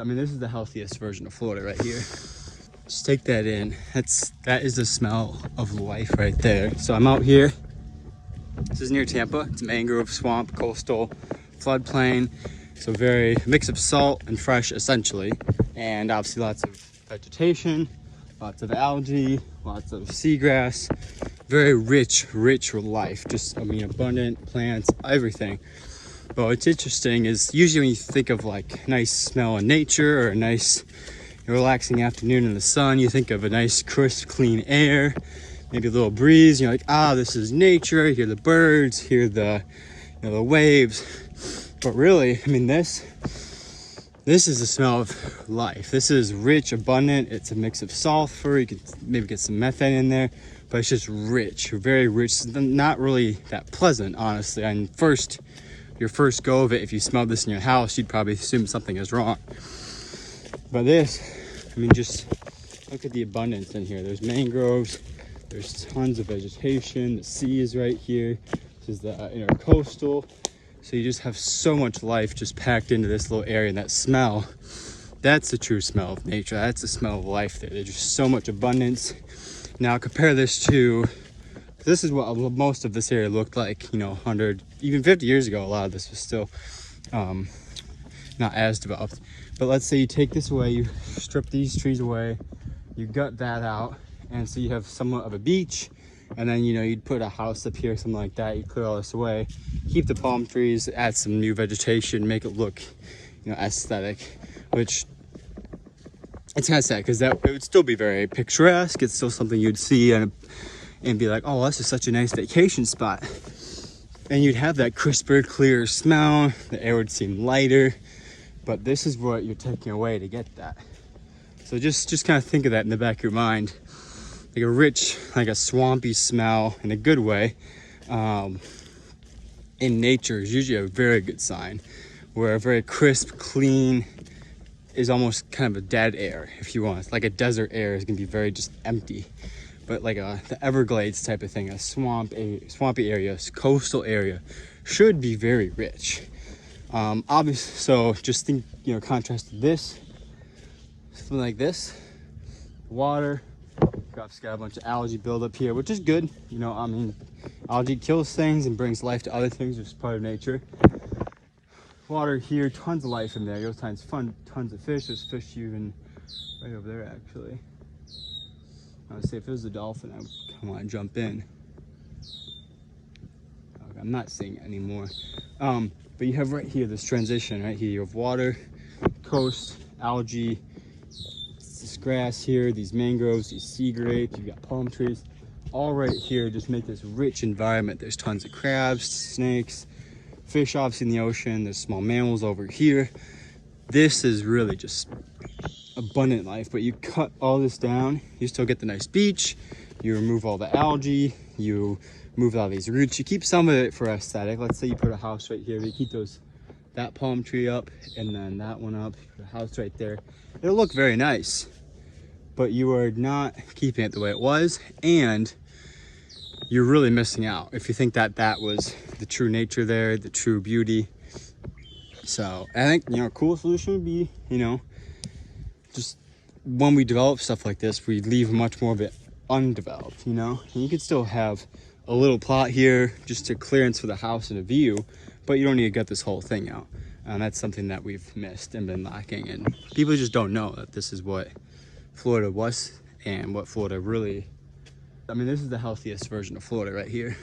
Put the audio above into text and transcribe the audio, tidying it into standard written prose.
I mean, this is the healthiest version of Florida right here. Just take that in. That is the smell of life right there. So I'm out here. This is near Tampa. It's mangrove, swamp, coastal, floodplain. So very mix of salt and fresh essentially. And obviously lots of vegetation, lots of algae, lots of seagrass. Very rich life. Just, I mean, abundant plants, everything. But what's interesting is usually when you think of like nice smell in nature or a nice relaxing afternoon in the sun, you think of a nice crisp clean air, maybe a little breeze. You're like, ah, this is nature. You hear the birds, hear the the waves. But really, I mean, this is the smell of life. This is rich, abundant. It's a mix of sulfur. You could maybe get some methane in there, but it's just rich, very rich. Not really that pleasant, honestly. And your first go of it, if you smelled this in your house, you'd probably assume something is wrong. But this, I mean, just look at the abundance in here. There's mangroves, there's tons of vegetation. The sea is right here. This is the intercoastal. So you just have so much life just packed into this little area. And that smell, that's the true smell of nature. That's the smell of life there. There's just so much abundance. Now compare this to, this is what most of this area looked like, 100, even 50 years ago. A lot of this was still not as developed. But let's say you take this away, you strip these trees away, you gut that out, and so you have somewhat of a beach. And then, you'd put a house up here, something like that. You clear all this away, keep the palm trees, add some new vegetation, make it look, aesthetic, which it's kind of sad because it would still be very picturesque. It's still something you'd see and be like, oh, this is such a nice vacation spot. And you'd have that crisper, clear smell. The air would seem lighter, but this is what you're taking away to get that. So just kind of think of that in the back of your mind. Like a rich, like a swampy smell in a good way in nature is usually a very good sign, where a very crisp, clean is almost kind of a dead air, if you want. It's like a desert air is gonna be very just empty. But like the Everglades type of thing, a swampy area, coastal area should be very rich. Obviously, so just think, contrast to this, something like this, water. It's got a bunch of algae buildup here, which is good. I mean, algae kills things and brings life to other things, which is part of nature. Water here, tons of life in there. You'll find tons of fish. There's fish even right over there, actually. I would say if it was a dolphin, I want to jump in. Okay, I'm not seeing it anymore. But you have right here this transition right here. You have water, coast, algae, this grass here, these mangroves, these sea grapes, you've got palm trees, all right here just make this rich environment. There's tons of crabs, snakes, fish obviously in the ocean, there's small mammals over here. This is really just abundant life, but you cut all this down, you still get the nice beach, you remove all the algae, you move all these roots, you keep some of it for aesthetic. Let's say you put a house right here, you keep that palm tree up and then that one up, you put a house right there. It'll look very nice, but you are not keeping it the way it was, and you're really missing out if you think that was the true nature there, the true beauty. So I think, a cool solution would be, just when we develop stuff like this, we leave much more of it undeveloped, and you could still have a little plot here, just a clearance for the house and a view, but you don't need to gut this whole thing out. And that's something that we've missed and been lacking, and people just don't know that this is what Florida was and what Florida really, I mean, this is the healthiest version of Florida right here.